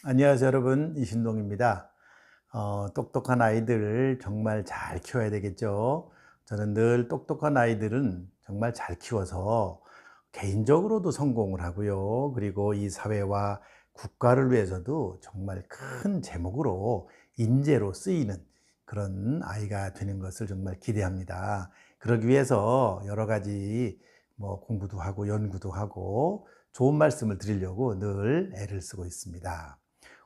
안녕하세요 여러분, 이신동입니다. 똑똑한 아이들을 정말 잘 키워야 되겠죠. 저는 늘 똑똑한 아이들은 정말 잘 키워서 개인적으로도 성공을 하고요, 그리고 이 사회와 국가를 위해서도 정말 큰 제목으로 인재로 쓰이는 그런 아이가 되는 것을 정말 기대합니다. 그러기 위해서 여러 가지 공부도 하고 연구도 하고 좋은 말씀을 드리려고 늘 애를 쓰고 있습니다.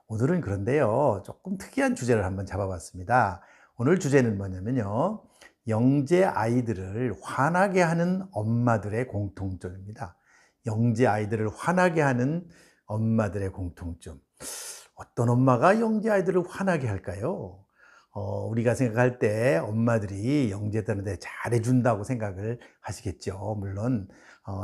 오늘은 그런데요, 조금 특이한 주제를 한번 잡아봤습니다. 오늘 주제는 뭐냐면요, 영재 아이들을 화나게 하는 엄마들의 공통점입니다. 영재 아이들을 화나게 하는 엄마들의 공통점. 어떤 엄마가 영재 아이들을 화나게 할까요? 우리가 생각할 때 엄마들이 영재들한테 잘해준다고 생각을 하시겠죠. 물론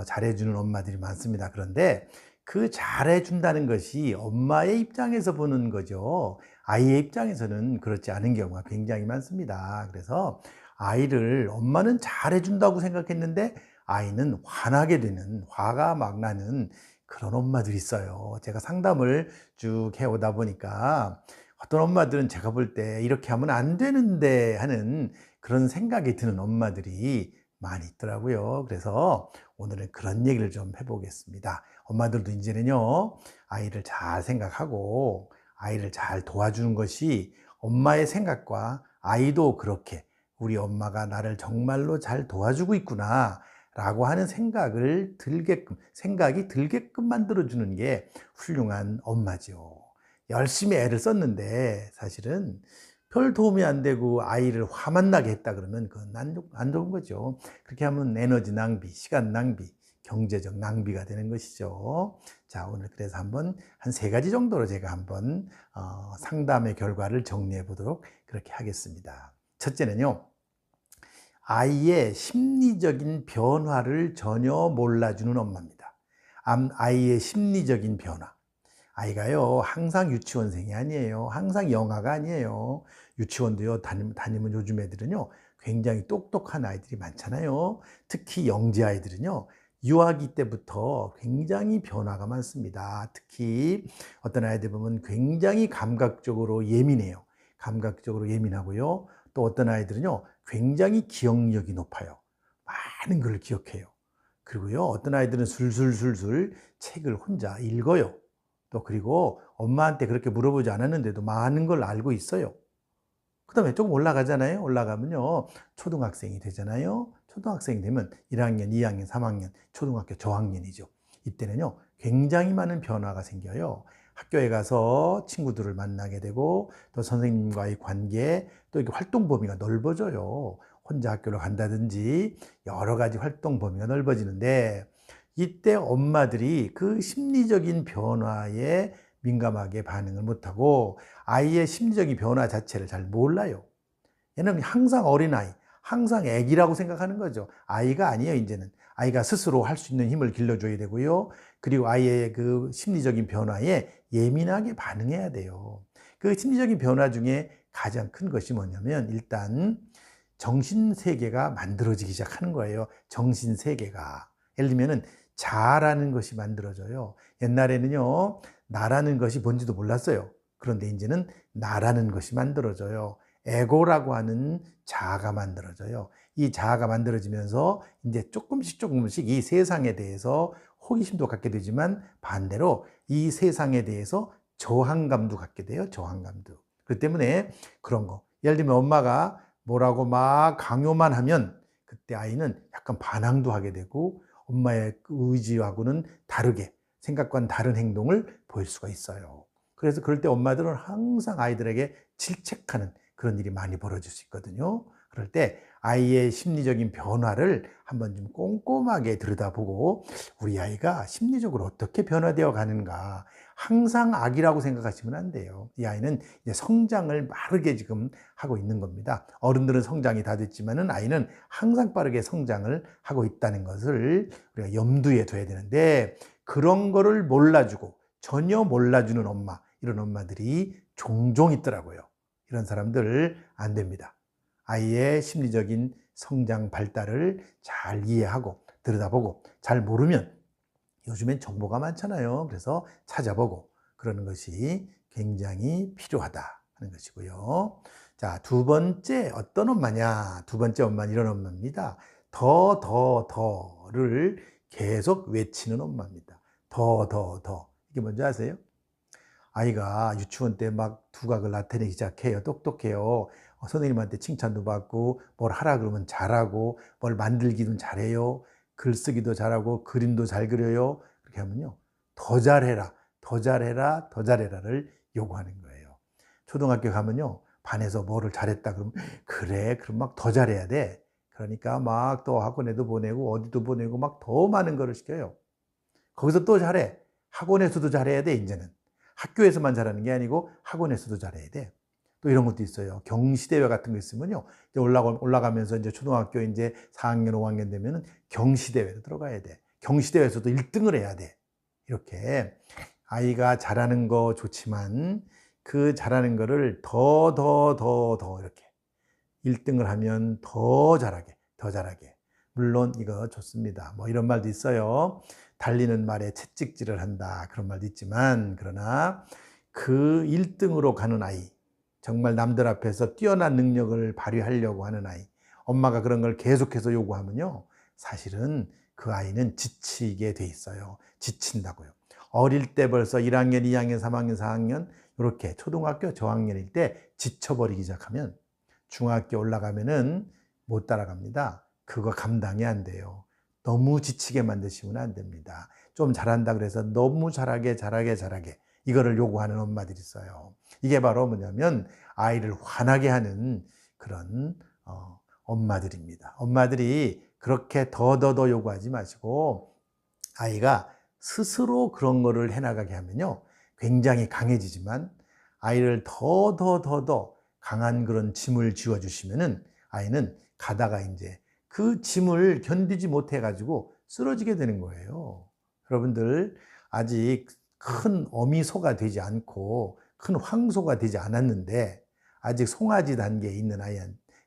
잘해주는 엄마들이 많습니다. 그런데 그 잘해준다는 것이 엄마의 입장에서 보는 거죠. 아이의 입장에서는 그렇지 않은 경우가 굉장히 많습니다. 그래서 아이를 엄마는 잘해준다고 생각했는데 아이는 화나게 되는, 화가 막 나는 그런 엄마들이 있어요. 제가 상담을 쭉 해오다 보니까 어떤 엄마들은 제가 볼 때 이렇게 하면 안 되는데 하는 그런 생각이 드는 엄마들이 많이 있더라고요. 그래서 오늘은 그런 얘기를 좀 해보겠습니다. 엄마들도 이제는요, 아이를 잘 생각하고 아이를 잘 도와주는 것이 엄마의 생각과 아이도 그렇게 우리 엄마가 나를 정말로 잘 도와주고 있구나 라고 하는 생각이 들게끔 만들어주는 게 훌륭한 엄마죠. 열심히 애를 썼는데 사실은 별 도움이 안 되고 아이를 화만 나게 했다 그러면 그건 안 좋은 거죠. 그렇게 하면 에너지 낭비, 시간 낭비, 경제적 낭비가 되는 것이죠. 자, 오늘 그래서 한번 한 3가지 정도로 제가 한번 상담의 결과를 정리해 보도록 그렇게 하겠습니다. 첫째는요, 아이의 심리적인 변화를 전혀 몰라주는 엄마입니다. 아이의 심리적인 변화. 아이가요, 항상 유치원생이 아니에요. 항상 영아가 아니에요. 유치원도요, 다니면 요즘 애들은요, 굉장히 똑똑한 아이들이 많잖아요. 특히 영재 아이들은요, 유아기 때부터 굉장히 변화가 많습니다. 특히 어떤 아이들 보면 굉장히 감각적으로 예민해요. 감각적으로 예민하고요. 또 어떤 아이들은요, 굉장히 기억력이 높아요. 많은 걸 기억해요. 그리고요, 어떤 아이들은 술술술술 책을 혼자 읽어요. 또 그리고 엄마한테 그렇게 물어보지 않았는데도 많은 걸 알고 있어요. 그 다음에 조금 올라가잖아요. 올라가면요, 초등학생이 되잖아요. 초등학생이 되면 1학년, 2학년, 3학년, 초등학교 저학년이죠. 이때는요, 굉장히 많은 변화가 생겨요. 학교에 가서 친구들을 만나게 되고, 또 선생님과의 관계, 또 이렇게 활동 범위가 넓어져요. 혼자 학교를 간다든지, 여러 가지 활동 범위가 넓어지는데, 이때 엄마들이 그 심리적인 변화에 민감하게 반응을 못하고 아이의 심리적인 변화 자체를 잘 몰라요. 얘는 항상 어린아이, 항상 애기라고 생각하는 거죠. 아이가 아니에요, 이제는. 아이가 스스로 할 수 있는 힘을 길러줘야 되고요. 그리고 아이의 그 심리적인 변화에 예민하게 반응해야 돼요. 그 심리적인 변화 중에 가장 큰 것이 뭐냐면 일단 정신세계가 만들어지기 시작하는 거예요. 정신세계가. 예를 들면은 자라는 것이 만들어져요. 옛날에는요, 나라는 것이 뭔지도 몰랐어요. 그런데 이제는 나라는 것이 만들어져요. 에고라고 하는 자아가 만들어져요. 이 자아가 만들어지면서 이제 조금씩 이 세상에 대해서 호기심도 갖게 되지만 반대로 이 세상에 대해서 저항감도 갖게 돼요. 저항감도. 그렇기 때문에 그런 거. 예를 들면 엄마가 뭐라고 막 강요만 하면 그때 아이는 약간 반항도 하게 되고 엄마의 의지하고는 다르게 생각과는 다른 행동을 보일 수가 있어요. 그래서 그럴 때 엄마들은 항상 아이들에게 질책하는 그런 일이 많이 벌어질 수 있거든요. 그럴 때 아이의 심리적인 변화를 한번 좀 꼼꼼하게 들여다보고 우리 아이가 심리적으로 어떻게 변화되어 가는가. 항상 악이라고 생각하시면 안 돼요. 이 아이는 이제 성장을 빠르게 지금 하고 있는 겁니다. 어른들은 성장이 다 됐지만은 아이는 항상 빠르게 성장을 하고 있다는 것을 우리가 염두에 둬야 되는데 그런 거를 몰라주고 전혀 몰라주는 엄마, 이런 엄마들이 종종 있더라고요. 이런 사람들 안 됩니다. 아이의 심리적인 성장 발달을 잘 이해하고 들여다보고 잘 모르면 요즘엔 정보가 많잖아요. 그래서 찾아보고 그러는 것이 굉장히 필요하다 하는 것이고요. 자, 두 번째 어떤 엄마냐? 두 번째 엄마는 이런 엄마입니다. 더를 계속 외치는 엄마입니다. 더. 이게 뭔지 아세요? 아이가 유치원 때 막 두각을 나타내기 시작해요. 똑똑해요. 선생님한테 칭찬도 받고 뭘 하라 그러면 잘하고 뭘 만들기도 잘해요. 글쓰기도 잘하고 그림도 잘 그려요. 그렇게 하면요. 더 잘해라, 더 잘해라, 더 잘해라를 요구하는 거예요. 초등학교 가면요. 반에서 뭐를 잘했다 그러면 그래, 그럼 막 더 잘해야 돼. 그러니까 막 또 학원에도 보내고 어디도 보내고 막 더 많은 거를 시켜요. 거기서 또 잘해. 학원에서도 잘해야 돼, 이제는. 학교에서만 잘하는 게 아니고 학원에서도 잘해야 돼. 또 이런 것도 있어요. 경시대회 같은 거 있으면요. 이제 올라가면서 이제 초등학교 이제 4학년, 5학년 되면은 경시대회로 들어가야 돼. 경시대회에서도 1등을 해야 돼. 이렇게 아이가 잘하는 거 좋지만 그 잘하는 거를 더 이렇게 1등을 하면 더 잘하게. 물론 이거 좋습니다. 뭐 이런 말도 있어요. 달리는 말에 채찍질을 한다. 그런 말도 있지만, 그러나 그 1등으로 가는 아이, 정말 남들 앞에서 뛰어난 능력을 발휘하려고 하는 아이, 엄마가 그런 걸 계속해서 요구하면요. 사실은 그 아이는 지치게 돼 있어요. 지친다고요. 어릴 때 벌써 1학년, 2학년, 3학년, 4학년, 이렇게 초등학교 저학년일 때 지쳐버리기 시작하면 중학교 올라가면은 못 따라갑니다. 그거 감당이 안 돼요. 너무 지치게 만드시면 안 됩니다. 좀 잘한다 그래서 너무 잘하게 이거를 요구하는 엄마들이 있어요. 이게 바로 뭐냐면 아이를 화나게 하는 그런 엄마들입니다. 엄마들이 그렇게 더 요구하지 마시고 아이가 스스로 그런 거를 해나가게 하면요. 굉장히 강해지지만 아이를 더 강한 그런 짐을 지어주시면은 아이는 가다가 이제 그 짐을 견디지 못해가지고 쓰러지게 되는 거예요. 여러분들, 아직 큰 어미소가 되지 않고 큰 황소가 되지 않았는데 아직 송아지 단계에 있는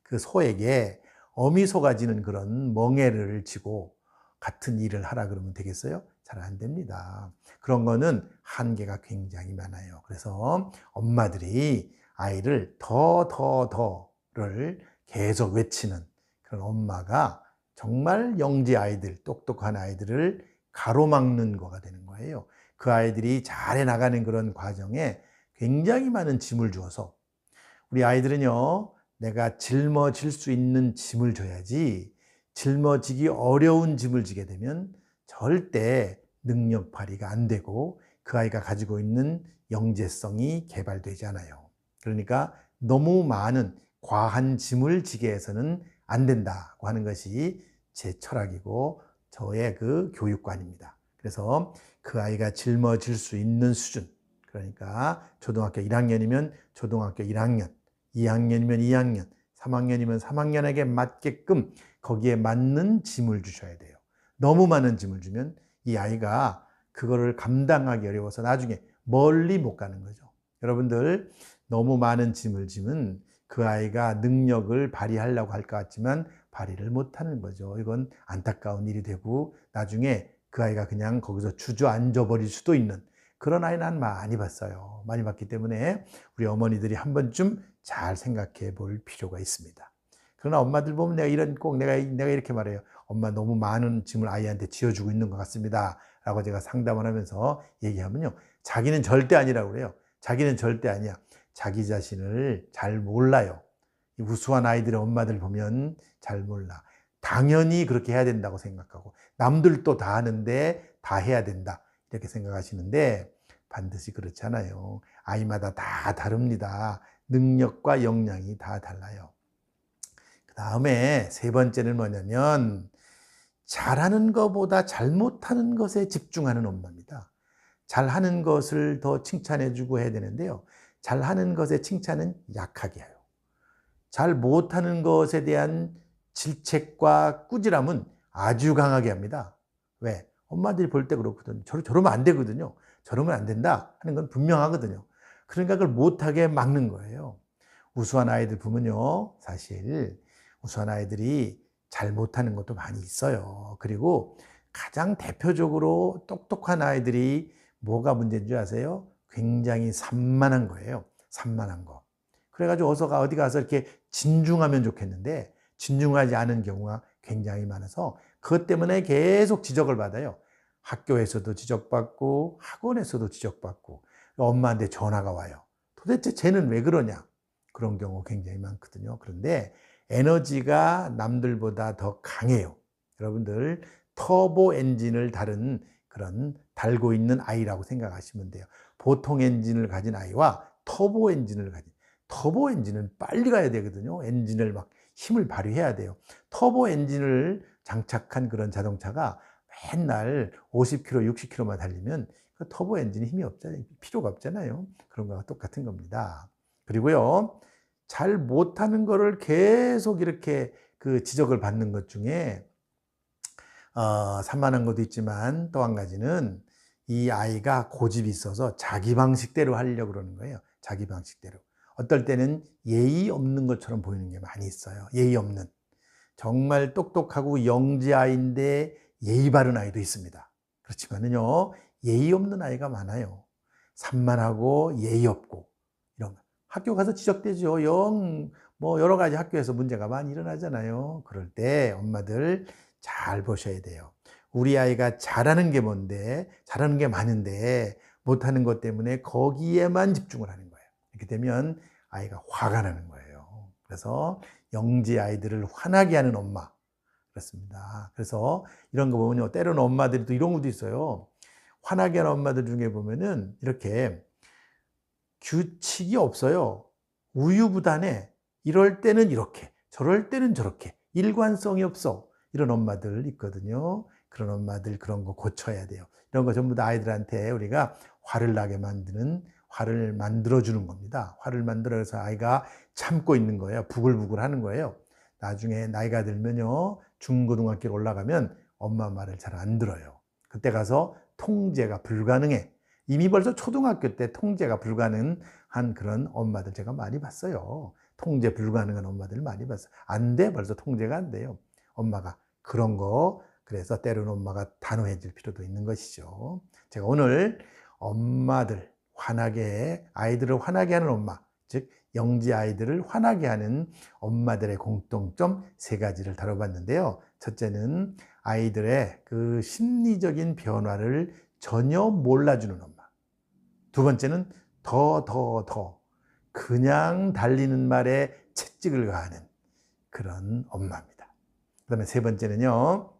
그 소에게 어미소가 지는 그런 멍에를 지고 같은 일을 하라 그러면 되겠어요? 잘 안 됩니다. 그런 거는 한계가 굉장히 많아요. 그래서 엄마들이 아이를 더를 계속 외치는 그런 엄마가 정말 영재 아이들, 똑똑한 아이들을 가로막는 거가 되는 거예요. 그 아이들이 잘해 나가는 그런 과정에 굉장히 많은 짐을 주어서 우리 아이들은요, 내가 짊어질 수 있는 짐을 줘야지 짊어지기 어려운 짐을 지게 되면 절대 능력 발휘가 안 되고 그 아이가 가지고 있는 영재성이 개발되지 않아요. 그러니까 너무 많은 과한 짐을 지게 해서는 안 된다고 하는 것이 제 철학이고 저의 그 교육관입니다. 그래서 그 아이가 짊어질 수 있는 수준, 그러니까 초등학교 1학년이면 초등학교 1학년, 2학년이면 2학년, 3학년이면 3학년에게 맞게끔 거기에 맞는 짐을 주셔야 돼요. 너무 많은 짐을 주면 이 아이가 그거를 감당하기 어려워서 나중에 멀리 못 가는 거죠. 여러분들, 너무 많은 짐을 지면 그 아이가 능력을 발휘하려고 할 것 같지만 발휘를 못하는 거죠. 이건 안타까운 일이 되고 나중에 그 아이가 그냥 거기서 주저앉아 버릴 수도 있는 그런 아이 난 많이 봤어요. 많이 봤기 때문에 우리 어머니들이 한 번쯤 잘 생각해 볼 필요가 있습니다. 그러나 엄마들 보면 내가 이렇게 말해요. 엄마 너무 많은 짐을 아이한테 지어주고 있는 것 같습니다. 라고 제가 상담을 하면서 얘기하면요. 자기는 절대 아니라고 그래요. 자기는 절대 아니야. 자기 자신을 잘 몰라요. 우수한 아이들의 엄마들 보면 잘 몰라. 당연히 그렇게 해야 된다고 생각하고 남들도 다 하는데 다 해야 된다. 이렇게 생각하시는데 반드시 그렇지 않아요. 아이마다 다 다릅니다. 능력과 역량이 다 달라요. 그 다음에 세 번째는 뭐냐면 잘하는 것보다 잘못하는 것에 집중하는 엄마입니다. 잘하는 것을 더 칭찬해주고 해야 되는데요. 잘하는 것의 칭찬은 약하게 해요. 잘 못하는 것에 대한 질책과 꾸지람은 아주 강하게 합니다. 왜? 엄마들이 볼 때 그렇거든요. 저러면 안 되거든요. 저러면 안 된다 하는 건 분명하거든요. 그러니까 그걸 못하게 막는 거예요. 우수한 아이들 보면요. 사실 우수한 아이들이 잘 못하는 것도 많이 있어요. 그리고 가장 대표적으로 똑똑한 아이들이 뭐가 문제인 줄 아세요? 굉장히 산만한 거예요. 산만한 거. 그래가지고 어디 가서 이렇게 진중하면 좋겠는데 진중하지 않은 경우가 굉장히 많아서 그것 때문에 계속 지적을 받아요. 학교에서도 지적받고 학원에서도 지적받고 엄마한테 전화가 와요. 도대체 쟤는 왜 그러냐? 그런 경우 굉장히 많거든요. 그런데 에너지가 남들보다 더 강해요. 여러분들 터보 엔진을 달고 있는 아이라고 생각하시면 돼요. 보통 엔진을 가진 아이와 터보 엔진을 가진, 터보 엔진은 빨리 가야 되거든요. 엔진을 막 힘을 발휘해야 돼요. 터보 엔진을 장착한 그런 자동차가 맨날 50km, 60km만 달리면 그 터보 엔진이 힘이 없잖아요. 필요가 없잖아요. 그런 거와 똑같은 겁니다. 그리고요, 잘 못하는 거를 계속 이렇게 그 지적을 받는 것 중에 산만한 것도 있지만 또 한 가지는 이 아이가 고집이 있어서 자기 방식대로 하려고 그러는 거예요. 자기 방식대로. 어떨 때는 예의 없는 것처럼 보이는 게 많이 있어요. 예의 없는. 정말 똑똑하고 영지아이인데 예의 바른 아이도 있습니다. 그렇지만은요, 예의 없는 아이가 많아요. 산만하고 예의 없고 이런 거. 학교 가서 지적되죠. 여러 가지 학교에서 문제가 많이 일어나잖아요. 그럴 때 엄마들 잘 보셔야 돼요. 우리 아이가 잘하는 게 뭔데, 잘하는 게 많은데 못하는 것 때문에 거기에만 집중을 하는 거예요. 이렇게 되면 아이가 화가 나는 거예요. 그래서 영지 아이들을 화나게 하는 엄마. 그렇습니다. 그래서 이런 거 보면요. 때로는 엄마들이 또 이런 것도 있어요. 화나게 하는 엄마들 중에 보면은 이렇게 규칙이 없어요. 우유부단해. 이럴 때는 이렇게, 저럴 때는 저렇게. 일관성이 없어. 이런 엄마들 있거든요. 그런 엄마들 그런 거 고쳐야 돼요. 이런 거 전부 다 아이들한테 우리가 화를 만들어주는 겁니다. 화를 만들어서 아이가 참고 있는 거예요. 부글부글 하는 거예요. 나중에 나이가 들면요. 중고등학교로 올라가면 엄마 말을 잘 안 들어요. 그때 가서 통제가 불가능해. 이미 벌써 초등학교 때 통제가 불가능한 그런 엄마들 제가 많이 봤어요. 통제 불가능한 엄마들 많이 봤어요. 안 돼. 벌써 통제가 안 돼요. 엄마가 그런 거, 그래서 때로는 엄마가 단호해질 필요도 있는 것이죠. 제가 오늘 아이들을 화나게 하는 엄마, 즉 영지 아이들을 화나게 하는 엄마들의 공통점 3가지를 다뤄봤는데요. 첫째는 아이들의 그 심리적인 변화를 전혀 몰라주는 엄마. 두 번째는 더 그냥 달리는 말에 채찍을 가하는 그런 엄마입니다. 그 다음에 3번째는요,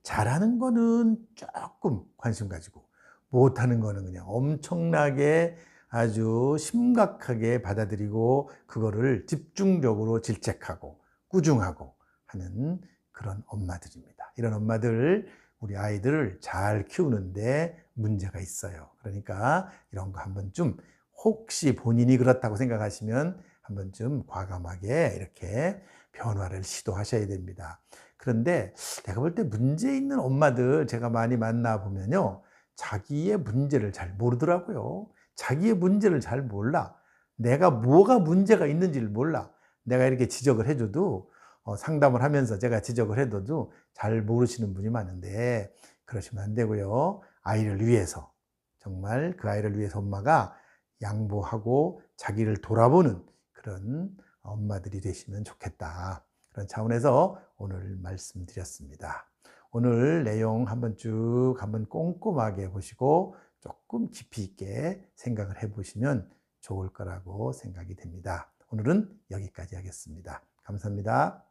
잘하는 거는 조금 관심 가지고 못하는 거는 그냥 엄청나게 아주 심각하게 받아들이고 그거를 집중적으로 질책하고 꾸중하고 하는 그런 엄마들입니다. 이런 엄마들, 우리 아이들을 잘 키우는데 문제가 있어요. 그러니까 이런 거 한번쯤 혹시 본인이 그렇다고 생각하시면 한번쯤 과감하게 이렇게 변화를 시도하셔야 됩니다. 그런데 내가 볼 때 문제 있는 엄마들 제가 많이 만나보면요. 자기의 문제를 잘 모르더라고요. 자기의 문제를 잘 몰라. 내가 뭐가 문제가 있는지를 몰라. 내가 이렇게 지적을 해줘도 상담을 하면서 제가 지적을 해도 잘 모르시는 분이 많은데 그러시면 안 되고요. 아이를 위해서 정말 그 아이를 위해서 엄마가 양보하고 자기를 돌아보는 그런 엄마들이 되시면 좋겠다. 그런 차원에서 오늘 말씀드렸습니다. 오늘 내용 한번 꼼꼼하게 보시고 조금 깊이 있게 생각을 해보시면 좋을 거라고 생각이 됩니다. 오늘은 여기까지 하겠습니다. 감사합니다.